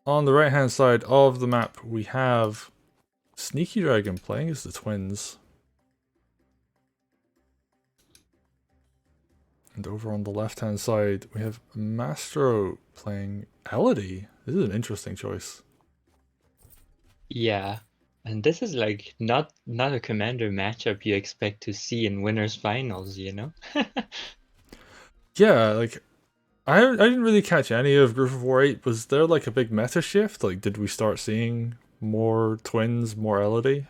On the right hand side of the map, we have SneakyDragon playing as the twins. And over on the left hand side, we have Mastro playing Elodie. This is an interesting choice. Yeah, and this is like not a commander matchup you expect to see in winners finals, you know? Yeah, like I didn't really catch any of Group of War 8. Was there like a big meta shift? Like did we start seeing more twins, more Elodie?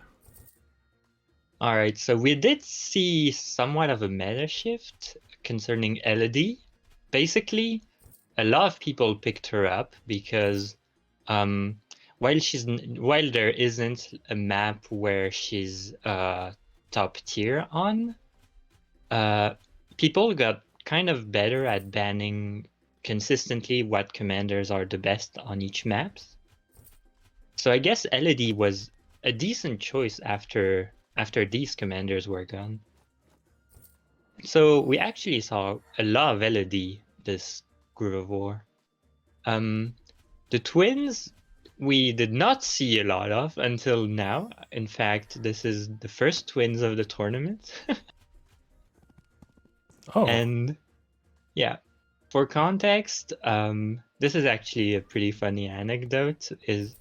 All right, so we did see somewhat of a meta shift concerning Elodie. Basically, a lot of people picked her up because um, while there isn't a map where she's top tier on, uh, people got kind of better at banning consistently what commanders are the best on each maps. So I guess Elodie was a decent choice after these commanders were gone. So we actually saw a lot of Elodie this Groove of War. The twins we did not see a lot of until now. In fact, this is the first twins of the tournament. Oh, And yeah, for context, this is actually a pretty funny anecdote. Is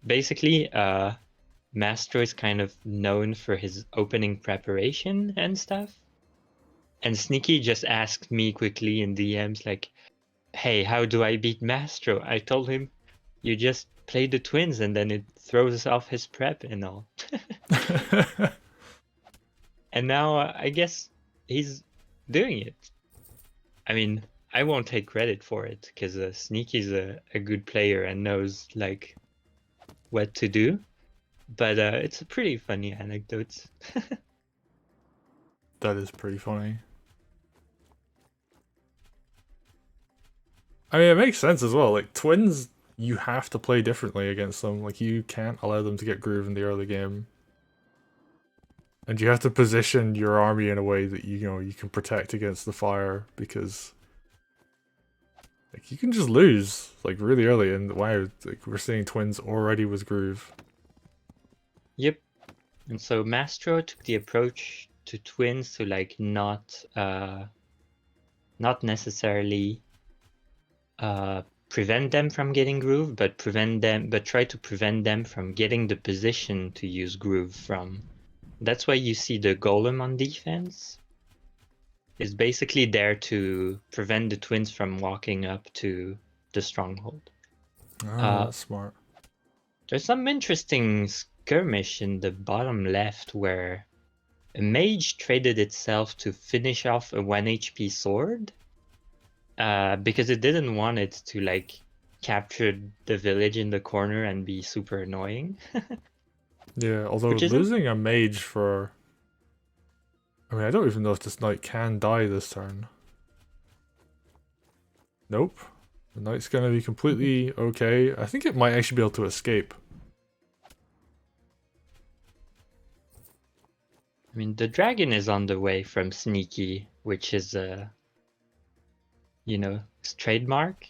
basically Mastro is kind of known for his opening preparation and stuff. And Sneaky just asked me quickly in DMs like, "Hey, how do I beat Mastro?" I told him, "You just play the twins and then it throws off his prep and all." And now I guess he's doing it. I mean, I won't take credit for it because Sneaky's a good player and knows like what to do. But it's a pretty funny anecdote. that is pretty funny. I mean, it makes sense as well. Like twins, you have to play differently against them. Like you can't allow them to get groove in the early game, and you have to position your army in a way that you know you can protect against the fire because like you can just lose like really early. And wow, like we're seeing twins already with groove. Yep. And so Mastro took the approach to twins to like not necessarily prevent them from getting groove, but try to prevent them from getting the position to use groove from. That's why you see the golem on defense is basically there to prevent the twins from walking up to the stronghold. Ah, Uh, that's smart. there's some interesting skirmish in the bottom left where a mage traded itself to finish off a 1 HP sword because it didn't want it to like capture the village in the corner and be super annoying. Yeah, although Which isn't. losing a mage for, I mean, I don't even know if this knight can die this turn. Nope. The knight's gonna be completely okay. I think it might actually be able to escape. I mean, the dragon is on the way from Sneaky, which is his trademark.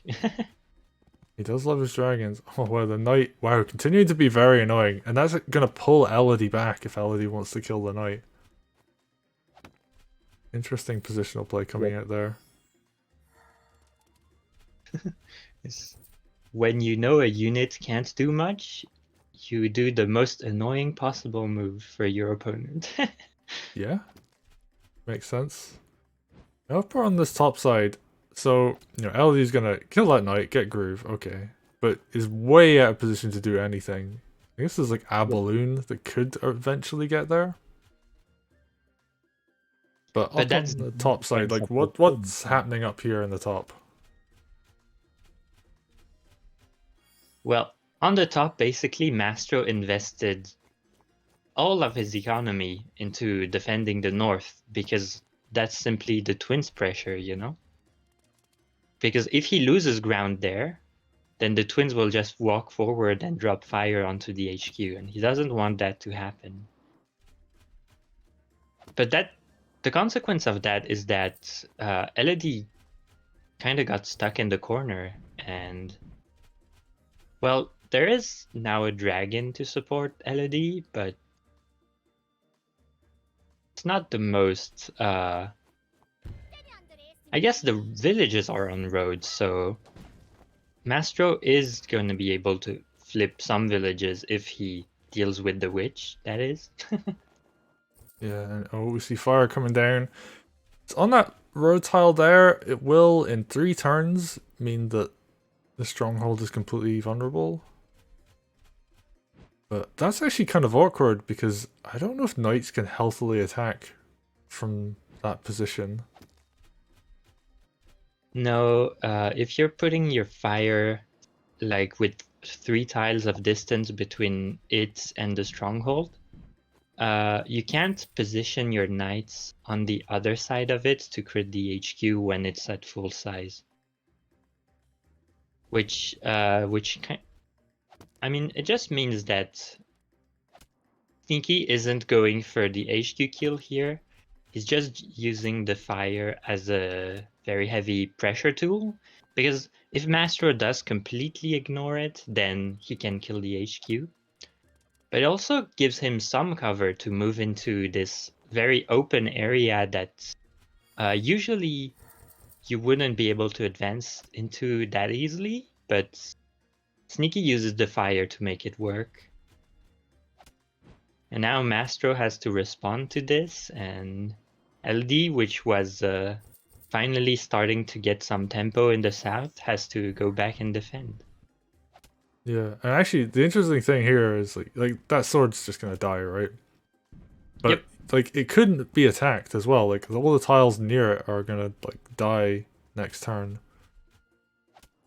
He does love his dragons. Oh wow, the knight, wow, continuing to be very annoying. And that's gonna pull Elodie back if Elodie wants to kill the knight. Interesting positional play coming Yep. out there. When you know a unit can't do much, you do the most annoying possible move for your opponent. Yeah, makes sense. Up on this top side, so, you know, Elodie's gonna kill that knight, get groove, okay. But is way out of position to do anything. I guess there's like a Yep. balloon that could eventually get there. But But up that's on the top side, defense like of the what's twins. happening up here in the top? Well, on the top, basically, Mastro invested all of his economy into defending the north because that's simply the twins' pressure, you know? Because if he loses ground there, then the twins will just walk forward and drop fire onto the HQ, and he doesn't want that to happen. But the consequence of that is that Elodie kind of got stuck in the corner, and Well, there is now a dragon to support Elodie, but it's not the most. I guess the villages are on roads, so Mastro is going to be able to flip some villages if he deals with the witch, that is. Yeah, and oh, we see fire coming down. It's on that road tile there. It will, in 3 turns, mean that the stronghold is completely vulnerable. But that's actually kind of awkward because I don't know if knights can healthily attack from that position. No, if you're putting your fire like with 3 tiles of distance between it and the stronghold, you can't position your knights on the other side of it to crit the HQ when it's at full size. I mean, it just means that Sneaky isn't going for the HQ kill here. He's just using the fire as a very heavy pressure tool, because if Mastro does completely ignore it, then he can kill the HQ. But it also gives him some cover to move into this very open area that usually you wouldn't be able to advance into that easily, but Sneaky uses the fire to make it work. And now Mastro has to respond to this, and Elodie, which was finally starting to get some tempo in the south, has to go back and defend. Yeah, and actually, the interesting thing here is like that sword's just gonna die, right? But Yep. like it couldn't be attacked as well. Like all the tiles near it are gonna like die next turn.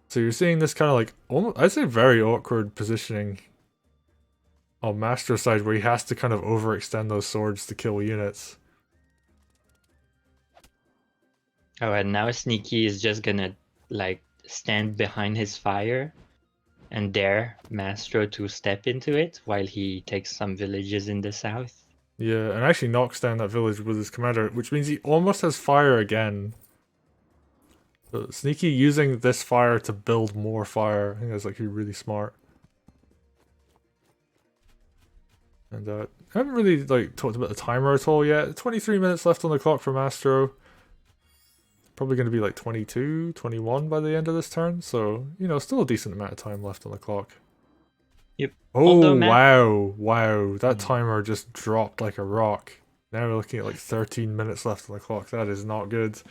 So you're seeing this kind of like almost, I'd say, very awkward positioning on Mastro's side where he has to kind of overextend those swords to kill units. Oh, and now Sneaky is just gonna like stand behind his fire and dare Mastro to step into it while he takes some villages in the south. Yeah, and actually knocks down that village with his commander, which means he almost has fire again. So Sneaky using this fire to build more fire. I think that's like really smart. And I haven't really like talked about the timer at all yet. 23 minutes left on the clock for Mastro. Probably going to be like 22, 21 by the end of this turn. So, you know, still a decent amount of time left on the clock. Yep. Oh, wow. Wow. That Mm. timer just dropped like a rock. Now we're looking at like 13 minutes left on the clock. That is not good.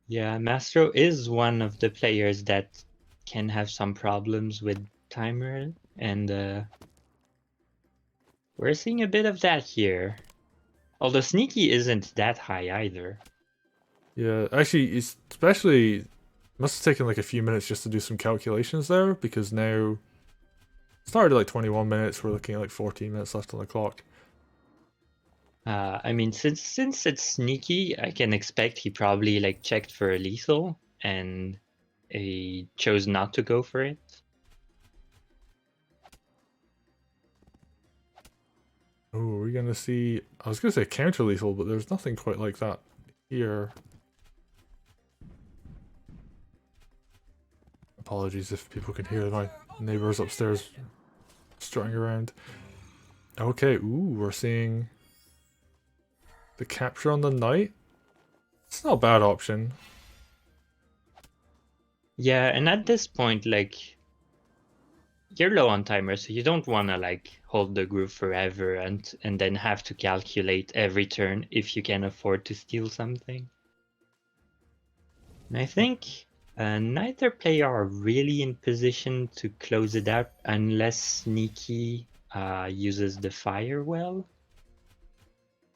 Yeah, Mastro is one of the players that can have some problems with timer, and we're seeing a bit of that here. Although Sneaky isn't that high either. Yeah, actually, it's especially must have taken like a few minutes just to do some calculations there because now it started at like 21 minutes. We're looking at like 14 minutes left on the clock. I mean, since it's Sneaky, I can expect he probably like checked for a lethal and he chose not to go for it. Oh, are we gonna see? I was gonna say counter lethal, but there's nothing quite like that here. Apologies if people can hear my neighbors upstairs strutting around. Okay, ooh, we're seeing the capture on the knight. It's not a bad option. Yeah, and at this point, like, you're low on timer, so you don't want to like hold the groove forever and then have to calculate every turn if you can afford to steal something. And I think neither player are really in position to close it out unless Sneaky uses the fire well.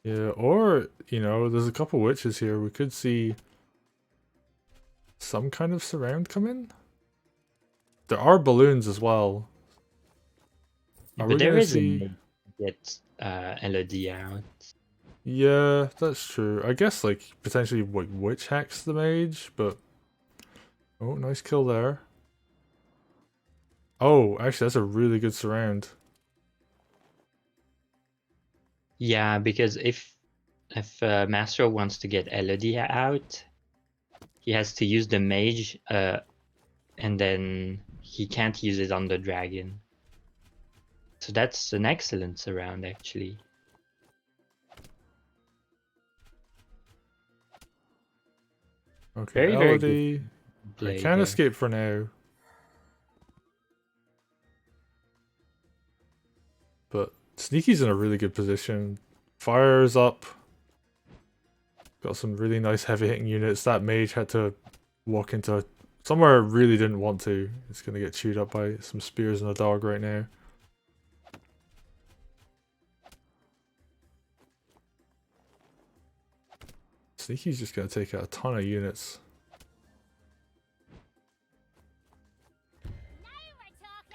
Yeah, or, you know, there's a couple witches here. We could see some kind of surround come in. There are balloons as well. Are we But there gonna is a see? need to get Elodie out. Yeah, that's true. I guess like potentially like witch hex the mage, but oh, nice kill there. Oh, actually, that's a really good surround. Yeah, because if Mastro wants to get Elodie out, he has to use the mage and then he can't use it on the dragon. So that's an excellent surround, actually. Okay, Very, very good Elodie. I play can there. escape for now. But Sneaky's in a really good position. Fire's up. Got some really nice heavy hitting units. That mage had to walk into somewhere it really didn't want to. It's gonna get chewed up by some spears and a dog right now. Sneaky's just gonna take out a ton of units.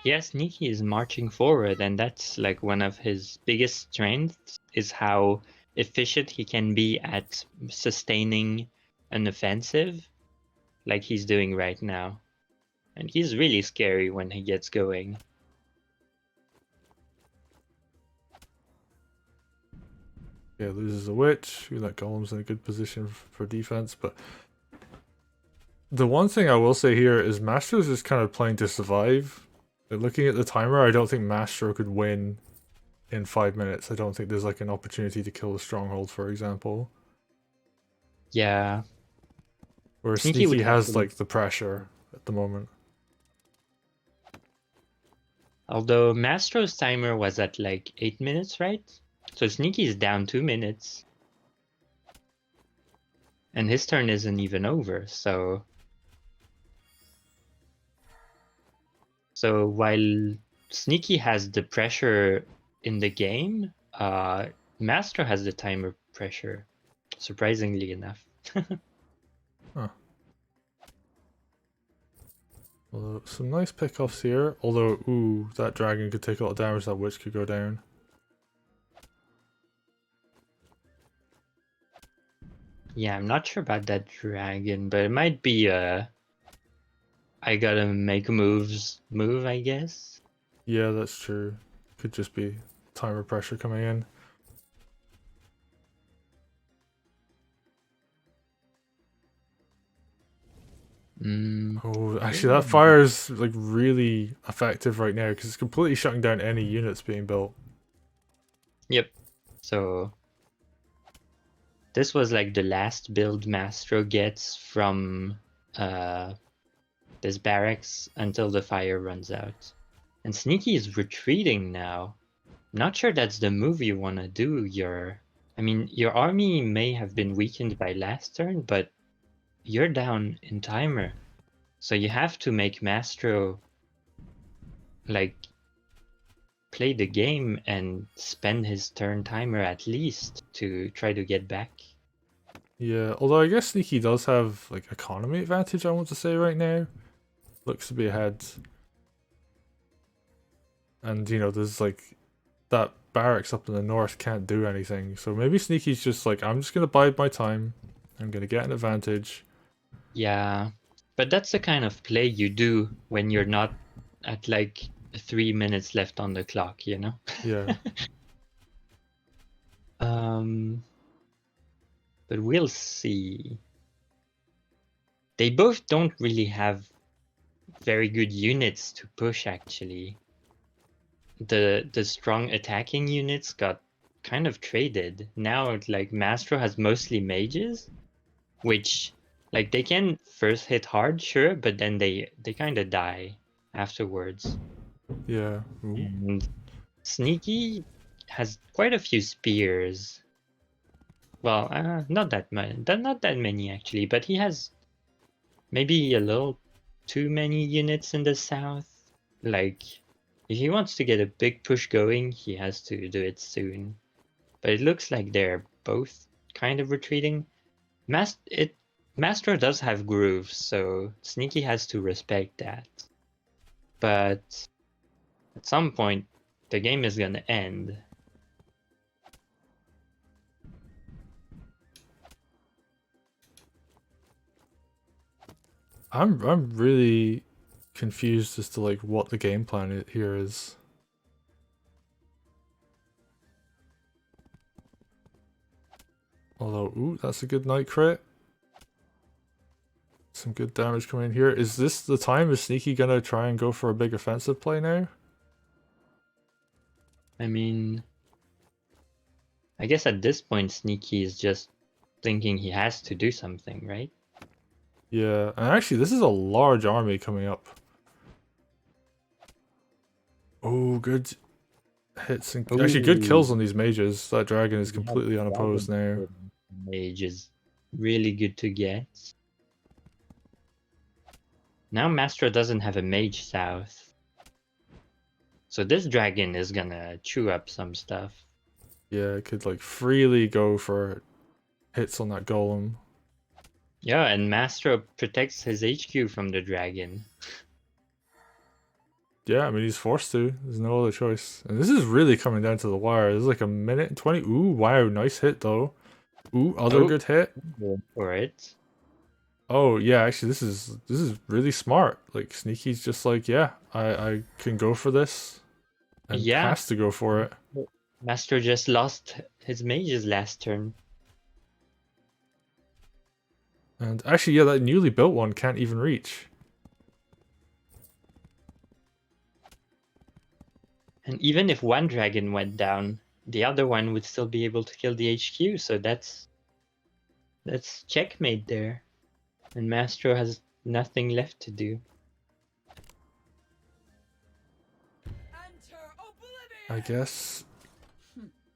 Yeah, Sneaky is marching forward, and that's like one of his biggest strengths is how efficient he can be at sustaining an offensive, like he's doing right now. And he's really scary when he gets going. Yeah, loses a witch. That golem's in a good position for defense, but the one thing I will say here is Mastro's just kind of playing to survive. Like, looking at the timer, I don't think Mastro could win in 5 minutes. I don't think there's like an opportunity to kill the stronghold, for example. Yeah. Whereas Sneaky would Sneaky have has to, like the pressure at the moment. although Mastro's timer was at like 8 minutes, right? So Sneaky is down 2 minutes. And his turn isn't even over, so... So while Sneaky has the pressure in the game, Mastro has the timer pressure, surprisingly enough. Huh. Although, some nice pickoffs here. Although, ooh, that dragon could take a lot of damage, that witch could go down. Yeah, I'm not sure about that dragon, but it might be I gotta make moves move, I guess. Yeah, that's true. Could just be timer pressure coming in. Oh, actually, that fire is like really effective right now because it's completely shutting down any units being built. Yep. So this was like the last build Mastro gets from this barracks until the fire runs out. And Sneaky is retreating now. Not sure that's the move you want to do. I mean, your army may have been weakened by last turn, but you're down in timer. So you have to make Mastro like play the game and spend his turn timer at least to try to get back. Yeah, although I guess Sneaky does have like economy advantage, I want to say right now. Looks to be ahead. And you know, there's like that barracks up in the north can't do anything. So maybe Sneaky's just like, I'm just gonna bide my time. I'm gonna get an advantage. Yeah, but that's the kind of play you do when you're not at like 3 minutes left on the clock, you know? Yeah. But we'll see. They both don't really have very good units to push, actually. The strong attacking units got kind of traded. Now, like, Mastro has mostly mages, which, like, they can first hit hard, sure, but then they kind of die afterwards. Yeah. Ooh. And Sneaky has quite a few spears. Well, not that many, not that many actually, but he has maybe a little too many units in the south. Like, if he wants to get a big push going, he has to do it soon. But it looks like they're both kind of retreating. Mastro does have grooves, so Sneaky has to respect that. But at some point, the game is gonna end. I'm really confused as to like what the game plan here is. Although, ooh, that's a good night crit. Some good damage coming in here. Is this the time? Is Sneaky gonna try and go for a big offensive play now? I mean, I guess at this point, Sneaky is just thinking he has to do something, right? Yeah, and actually this is a large army coming up. Oh, good hits and actually good kills Ooh, on these mages. That dragon is yeah, completely unopposed now. Mage is really good to get. Now Mastro doesn't have a mage south. So this dragon is gonna chew up some stuff. Yeah, it could like freely go for hits on that golem. Yeah, and Mastro protects his HQ from the dragon. Yeah, I mean he's forced to. There's no other choice. And this is really coming down to the wire. This is like a minute and 20. Ooh, wow, nice hit though. Ooh, other good hit. Go for it. Oh yeah, actually this is really smart. Like Sneaky's just like, yeah, I can go for this. And Yeah, has to go for it. Mastro just lost his mages last turn. And actually, yeah, that newly built one can't even reach. And even if one dragon went down, the other one would still be able to kill the HQ, so that's checkmate there. And Mastro has nothing left to do. I guess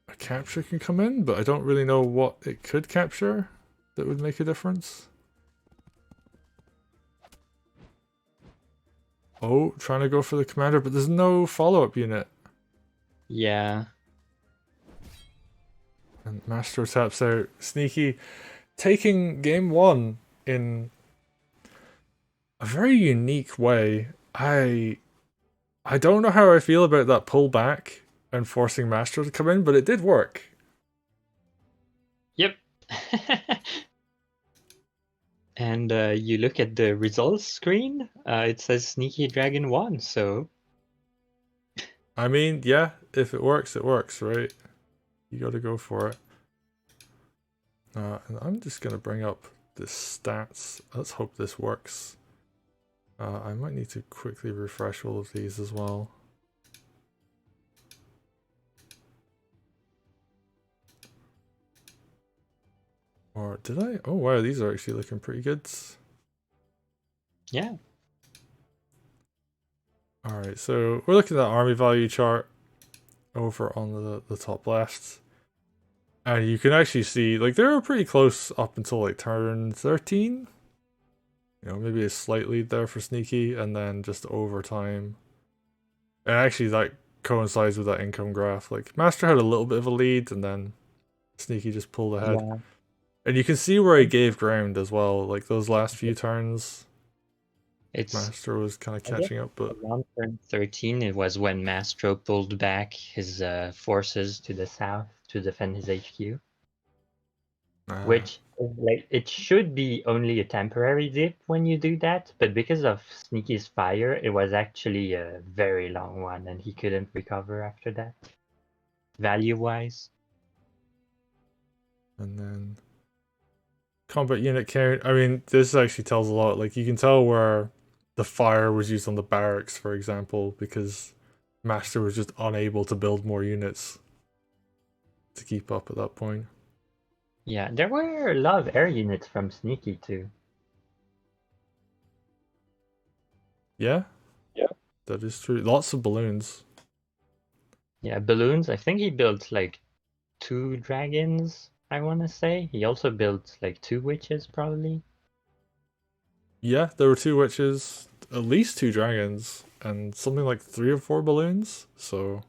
a capture can come in, but I don't really know what it could capture that would make a difference. Oh, trying to go for the commander, but there's no follow-up unit. Yeah. And Mastro taps out. Sneaky taking game one in a very unique way. I don't know how I feel about that pullback and forcing Mastro to come in, but it did work. Yep. And you look at the results screen, it says SneakyDragon won, so... I mean, yeah, if it works, right? You gotta go for it. And I'm just gonna bring up the stats. Let's hope this works. I might need to quickly refresh all of these as well. Or did I? Oh wow, these are actually looking pretty good. Yeah. Alright, so we're looking at the army value chart over on the top left. And you can actually see, like, they were pretty close up until, like, turn 13. You know, maybe a slight lead there for Sneaky, and then just over time. And actually, that coincides with that income graph. Like, Master had a little bit of a lead, and then Sneaky just pulled ahead. Yeah. And you can see where he gave ground as well. Like, those last few turns, It's Master was kind of catching up, but... around turn 13, it was when Mastro pulled back his forces to the south to defend his HQ. Which, like, it should be only a temporary dip when you do that, but because of Sneaky's fire, it was actually a very long one, and he couldn't recover after that, value-wise. And then combat unit count. I mean, this actually tells a lot. Like, you can tell where the fire was used on the barracks, for example, because Master was just unable to build more units to keep up at that point. Yeah, there were a lot of air units from Sneaky too. Yeah? Yeah. That is true. Lots of balloons. Yeah, balloons. I think he built like 2 dragons, I want to say. He also built like 2 witches, probably. Yeah, there were 2 witches, at least 2 dragons, and something like 3 or 4 balloons. So,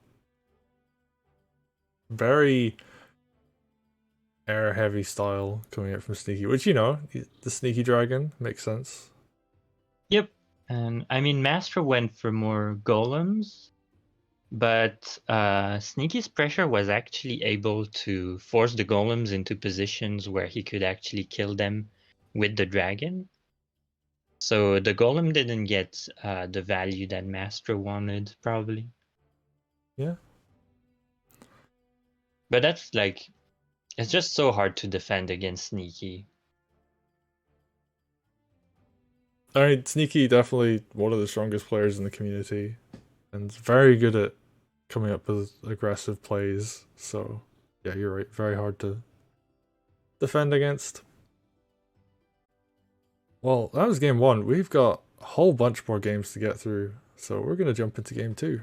very air heavy style coming out from Sneaky, which, you know, the Sneaky Dragon makes sense. Yep. And I mean, Mastro went for more golems, but Sneaky's pressure was actually able to force the golems into positions where he could actually kill them with the dragon. So the golem didn't get the value that Mastro wanted, probably. Yeah. But that's like, it's just so hard to defend against Sneaky. I mean, Sneaky definitely one of the strongest players in the community, and very good at coming up with aggressive plays. So yeah, you're right. Very hard to defend against. Well, that was game one. We've got a whole bunch more games to get through, so we're gonna jump into game two.